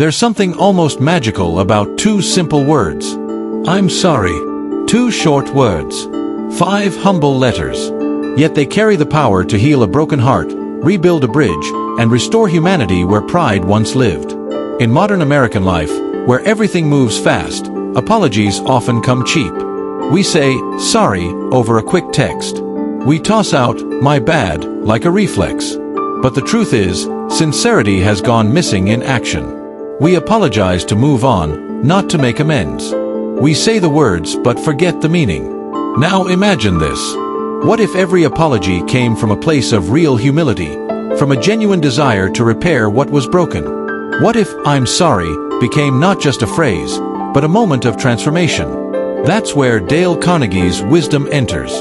There's something almost magical about two simple words. I'm sorry. Two short words. 5 humble letters. Yet they carry the power to heal a broken heart, rebuild a bridge, and restore humanity where pride once lived. In modern American life, where everything moves fast, apologies often come cheap. We say, sorry, over a quick text. We toss out, my bad, like a reflex. But the truth is, sincerity has gone missing in action. We apologize to move on, not to make amends. We say the words but forget the meaning. Now imagine this. What if every apology came from a place of real humility, from a genuine desire to repair what was broken? What if I'm sorry became not just a phrase, but a moment of transformation? That's where Dale Carnegie's wisdom enters.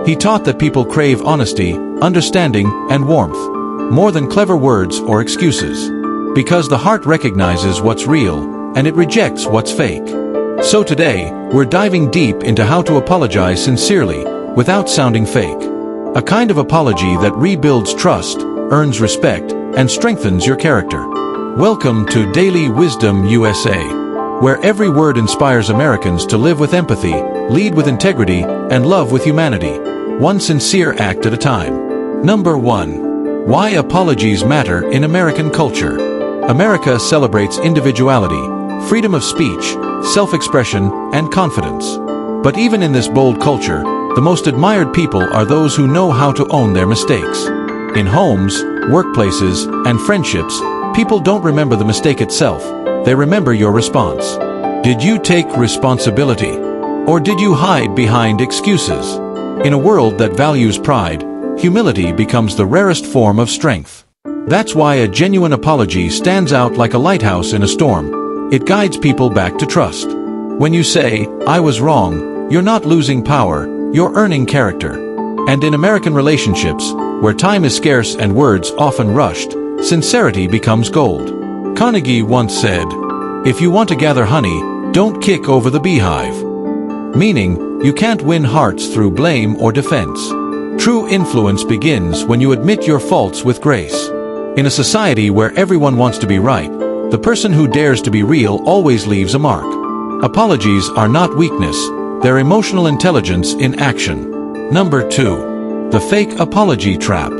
He taught that people crave honesty, understanding, and warmth, more than clever words or excuses. Because the heart recognizes what's real, and it rejects what's fake. So today, we're diving deep into how to apologize sincerely, without sounding fake. A kind of apology that rebuilds trust, earns respect, and strengthens your character. Welcome to Daily Wisdom USA, where every word inspires Americans to live with empathy, lead with integrity, and love with humanity, one sincere act at a time. Number 1. Why apologies matter in American culture. America celebrates individuality, freedom of speech, self-expression, and confidence. But even in this bold culture, the most admired people are those who know how to own their mistakes. In homes, workplaces, and friendships, people don't remember the mistake itself, they remember your response. Did you take responsibility? Or did you hide behind excuses? In a world that values pride, humility becomes the rarest form of strength. That's why a genuine apology stands out like a lighthouse in a storm. It guides people back to trust. When you say, I was wrong, you're not losing power, you're earning character. And in American relationships, where time is scarce and words often rushed, sincerity becomes gold. Carnegie once said, if you want to gather honey, don't kick over the beehive. Meaning, you can't win hearts through blame or defense. True influence begins when you admit your faults with grace. In a society where everyone wants to be right, the person who dares to be real always leaves a mark. Apologies are not weakness, they're emotional intelligence in action. Number 2. The fake apology trap.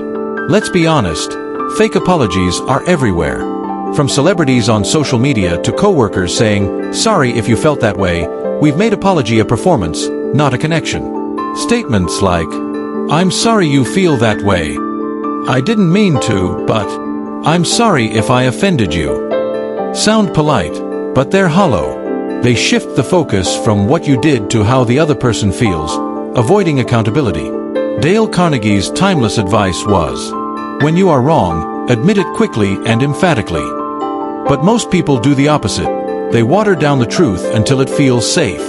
Let's be honest, fake apologies are everywhere. From celebrities on social media to coworkers saying, sorry if you felt that way, we've made apology a performance, not a connection. Statements like, I'm sorry you feel that way. I didn't mean to, but I'm sorry if I offended you. Sound polite, but they're hollow. They shift the focus from what you did to how the other person feels, avoiding accountability. Dale Carnegie's timeless advice was, when you are wrong, admit it quickly and emphatically. But most people do the opposite. They water down the truth until it feels safe.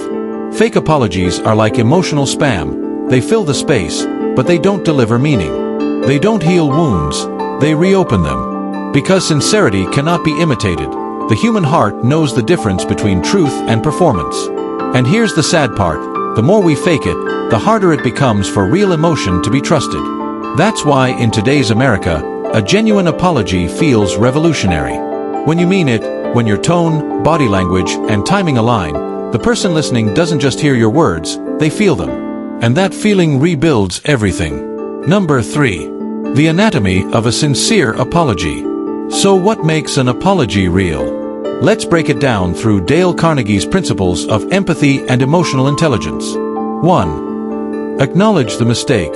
Fake apologies are like emotional spam. They fill the space, but they don't deliver meaning. They don't heal wounds, they reopen them. Because sincerity cannot be imitated, the human heart knows the difference between truth and performance. And here's the sad part, the more we fake it, the harder it becomes for real emotion to be trusted. That's why in today's America, a genuine apology feels revolutionary. When you mean it, when your tone, body language, and timing align, the person listening doesn't just hear your words, they feel them. And that feeling rebuilds everything. Number 3. The anatomy of a sincere apology. So what makes an apology real? Let's break it down through Dale Carnegie's principles of empathy and emotional intelligence. 1. Acknowledge the mistake.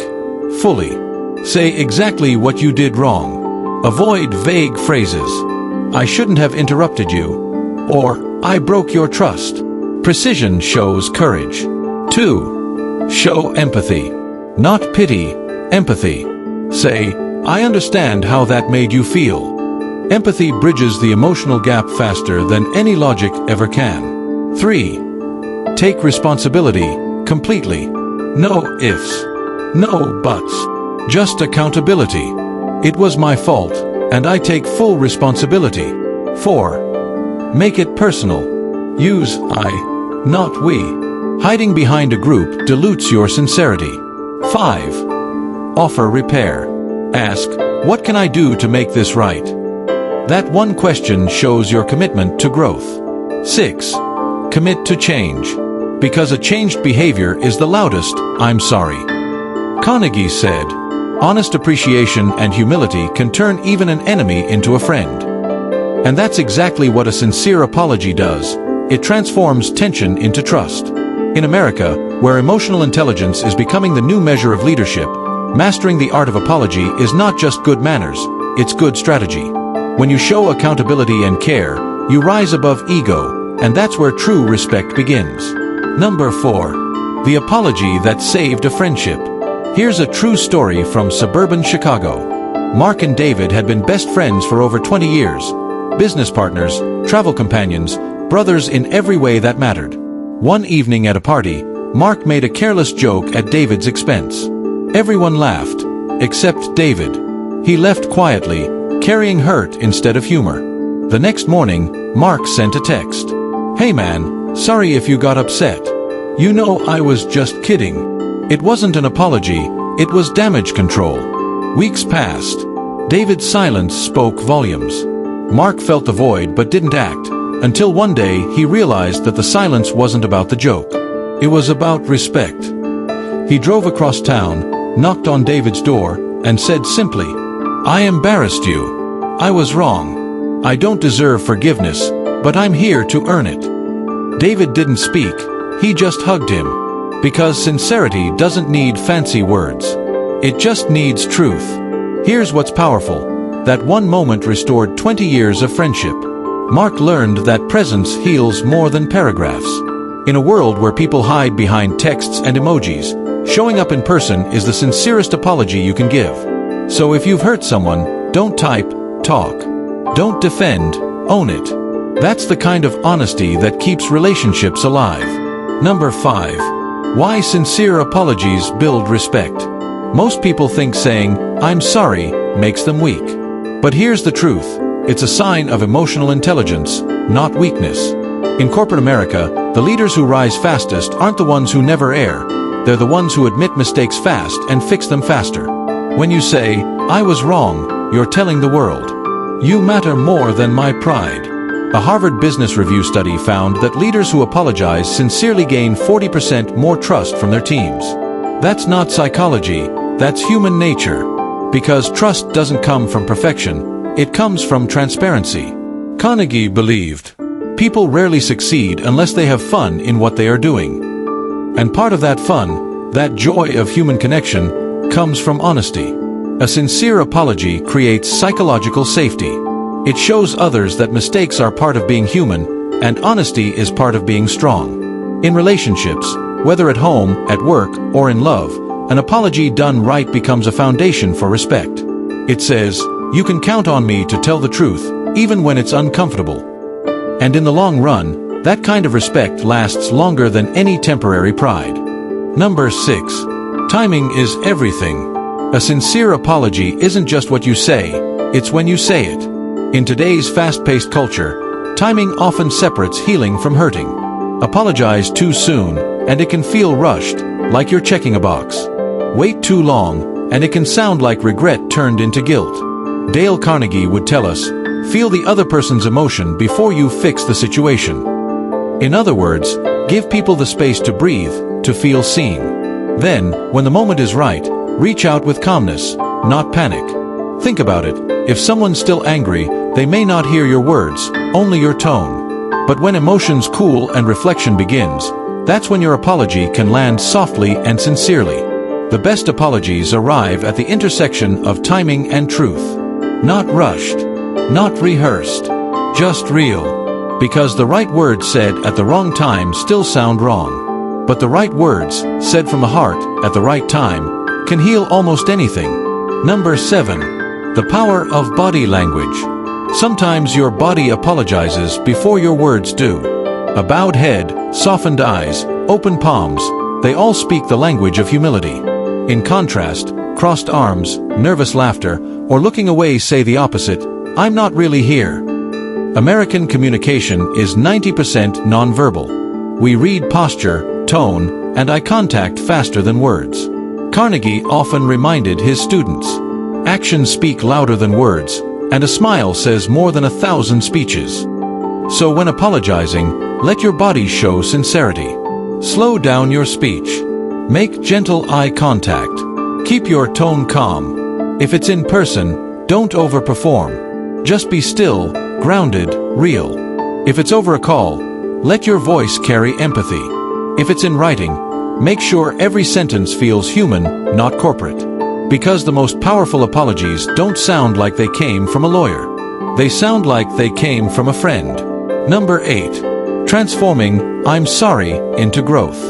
Fully. Say exactly what you did wrong. Avoid vague phrases. I shouldn't have interrupted you. Or, I broke your trust. Precision shows courage. 2. Show empathy. Not pity, empathy. Say, I understand how that made you feel. Empathy bridges the emotional gap faster than any logic ever can. 3. Take responsibility, completely. No ifs, no buts. Just accountability. It was my fault, and I take full responsibility. 4. Make it personal. Use I, not we. Hiding behind a group dilutes your sincerity. 5. Offer repair. Ask, what can I do to make this right? That one question shows your commitment to growth. 6. Commit to change. Because a changed behavior is the loudest, "I'm sorry." Carnegie said, "Honest appreciation and humility can turn even an enemy into a friend." And that's exactly what a sincere apology does. It transforms tension into trust. In America, where emotional intelligence is becoming the new measure of leadership, mastering the art of apology is not just good manners, it's good strategy. When you show accountability and care, you rise above ego, and that's where true respect begins. Number 4. The apology that saved a friendship. Here's a true story from suburban Chicago. Mark and David had been best friends for over 20 years, business partners, travel companions, brothers in every way that mattered. One evening at a party, Mark made a careless joke at David's expense. Everyone laughed, except David. He left quietly, carrying hurt instead of humor. The next morning, Mark sent a text. "Hey man, sorry if you got upset. You know I was just kidding." It wasn't an apology, it was damage control. Weeks passed. David's silence spoke volumes. Mark felt the void but didn't act, until one day he realized that the silence wasn't about the joke. It was about respect. He drove across town, knocked on David's door, and said simply, "I embarrassed you. I was wrong. I don't deserve forgiveness, but I'm here to earn it." David didn't speak, he just hugged him. Because sincerity doesn't need fancy words. It just needs truth. Here's what's powerful. That one moment restored 20 years of friendship. Mark learned that presence heals more than paragraphs. In a world where people hide behind texts and emojis, showing up in person is the sincerest apology you can give. So if you've hurt someone, don't type, talk. Don't defend, own it. That's the kind of honesty that keeps relationships alive. Number 5. Why sincere apologies build respect. Most people think saying, "I'm sorry," makes them weak. But here's the truth. It's a sign of emotional intelligence, not weakness. In corporate America, the leaders who rise fastest aren't the ones who never err. They're the ones who admit mistakes fast and fix them faster. When you say, "I was wrong," you're telling the world, "You matter more than my pride." A Harvard Business Review study found that leaders who apologize sincerely gain 40% more trust from their teams. That's not psychology, that's human nature. Because trust doesn't come from perfection, it comes from transparency. Carnegie believed, people rarely succeed unless they have fun in what they are doing. And part of that fun, that joy of human connection, comes from honesty. A sincere apology creates psychological safety. It shows others that mistakes are part of being human, and honesty is part of being strong. In relationships, whether at home, at work, or in love, an apology done right becomes a foundation for respect. It says, "You can count on me to tell the truth, even when it's uncomfortable." And in the long run, that kind of respect lasts longer than any temporary pride. Number 6. Timing is everything. A sincere apology isn't just what you say, it's when you say it. In today's fast-paced culture, timing often separates healing from hurting. Apologize too soon, and it can feel rushed, like you're checking a box. Wait too long, and it can sound like regret turned into guilt. Dale Carnegie would tell us, feel the other person's emotion before you fix the situation. In other words, give people the space to breathe, to feel seen. Then, when the moment is right, reach out with calmness, not panic. Think about it. If someone's still angry, they may not hear your words, only your tone. But when emotions cool and reflection begins, that's when your apology can land softly and sincerely. The best apologies arrive at the intersection of timing and truth. Not rushed, not rehearsed, just real. Because the right words said at the wrong time still sound wrong. But the right words, said from the heart, at the right time, can heal almost anything. Number 7. The power of body language. Sometimes your body apologizes before your words do. A bowed head, softened eyes, open palms, they all speak the language of humility. In contrast, crossed arms, nervous laughter, or looking away say the opposite, "I'm not really here." American communication is 90% nonverbal. We read posture, tone, and eye contact faster than words. Carnegie often reminded his students, actions speak louder than words, and a smile says more than 1,000 speeches. So when apologizing, let your body show sincerity. Slow down your speech. Make gentle eye contact. Keep your tone calm. If it's in person, don't overperform. Just be still, grounded, real. If it's over a call, let your voice carry empathy. If it's in writing, make sure every sentence feels human, not corporate. Because the most powerful apologies don't sound like they came from a lawyer. They sound like they came from a friend. Number 8. Transforming "I'm sorry" into growth.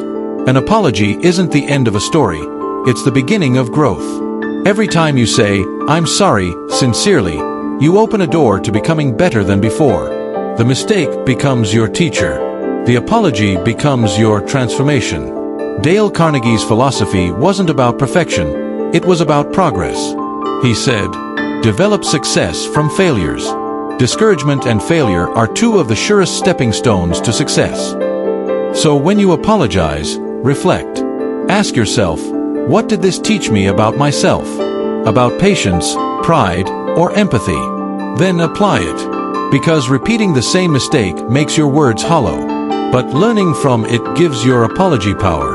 An apology isn't the end of a story, it's the beginning of growth. Every time you say, "I'm sorry," sincerely, you open a door to becoming better than before. The mistake becomes your teacher. The apology becomes your transformation. Dale Carnegie's philosophy wasn't about perfection, it was about progress. He said, "Develop success from failures." Discouragement and failure are two of the surest stepping stones to success. So when you apologize, reflect. Ask yourself, what did this teach me about myself? About patience, pride, or empathy? Then apply it. Because repeating the same mistake makes your words hollow. But learning from it gives your apology power.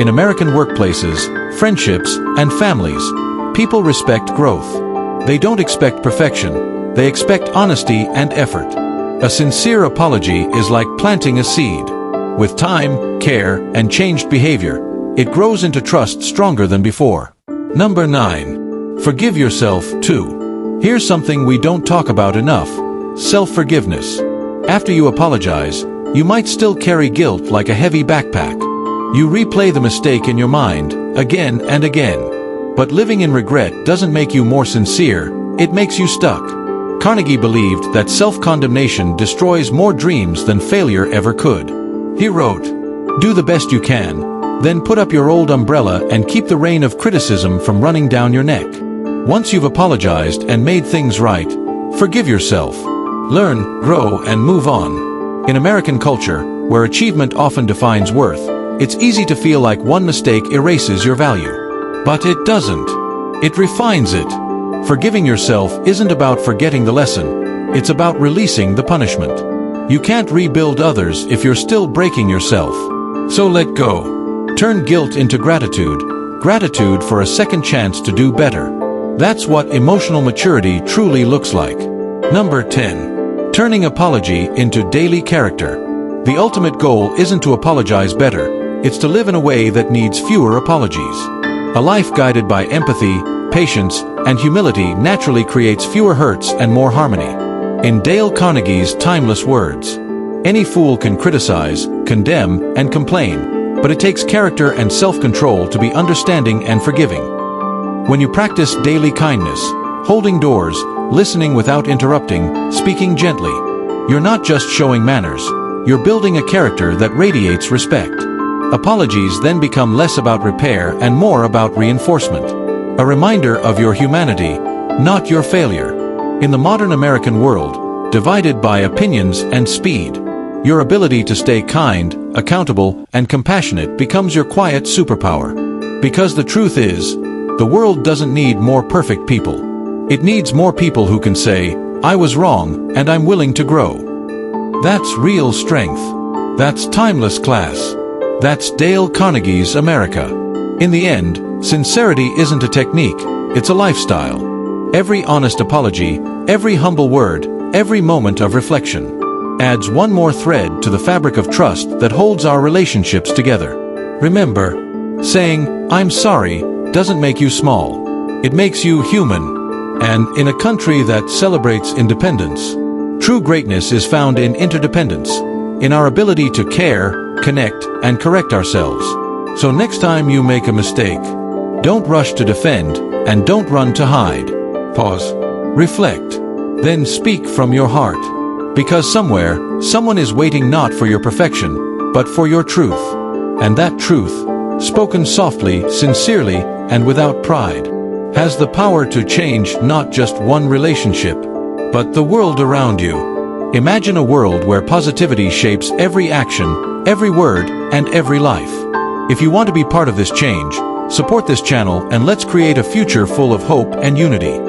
In American workplaces, friendships, and families, people respect growth. They don't expect perfection, they expect honesty and effort. A sincere apology is like planting a seed. With time, care, and changed behavior, it grows into trust stronger than before. Number 9. Forgive yourself, too. Here's something we don't talk about enough: self-forgiveness. After you apologize, you might still carry guilt like a heavy backpack. You replay the mistake in your mind, again and again. But living in regret doesn't make you more sincere, it makes you stuck. Carnegie believed that self-condemnation destroys more dreams than failure ever could. He wrote, "Do the best you can, then put up your old umbrella and keep the rain of criticism from running down your neck." Once you've apologized and made things right, forgive yourself. Learn, grow, and move on. In American culture, where achievement often defines worth, it's easy to feel like one mistake erases your value. But it doesn't. It refines it. Forgiving yourself isn't about forgetting the lesson, it's about releasing the punishment. You can't rebuild others if you're still breaking yourself. So let go. Turn guilt into gratitude, gratitude for a second chance to do better. That's what emotional maturity truly looks like. Number 10. Turning apology into daily character. The ultimate goal isn't to apologize better, it's to live in a way that needs fewer apologies. A life guided by empathy, patience, and humility naturally creates fewer hurts and more harmony. In Dale Carnegie's timeless words, "Any fool can criticize, condemn, and complain, but it takes character and self-control to be understanding and forgiving." When you practice daily kindness, holding doors, listening without interrupting, speaking gently, you're not just showing manners, you're building a character that radiates respect. Apologies then become less about repair and more about reinforcement. A reminder of your humanity, not your failure. In the modern American world, divided by opinions and speed, your ability to stay kind, accountable, and compassionate becomes your quiet superpower. Because the truth is, the world doesn't need more perfect people. It needs more people who can say, "I was wrong, and I'm willing to grow." That's real strength. That's timeless class. That's Dale Carnegie's America. In the end, sincerity isn't a technique, it's a lifestyle. Every honest apology, every humble word, every moment of reflection adds one more thread to the fabric of trust that holds our relationships together. Remember, saying, "I'm sorry," doesn't make you small. It makes you human. And in a country that celebrates independence, true greatness is found in interdependence, in our ability to care, connect, and correct ourselves. So next time you make a mistake, don't rush to defend, and don't run to hide. Pause. Reflect. Then speak from your heart. Because somewhere, someone is waiting not for your perfection, but for your truth. And that truth, spoken softly, sincerely, and without pride, has the power to change not just one relationship, but the world around you. Imagine a world where positivity shapes every action, every word, and every life. If you want to be part of this change, support this channel and let's create a future full of hope and unity.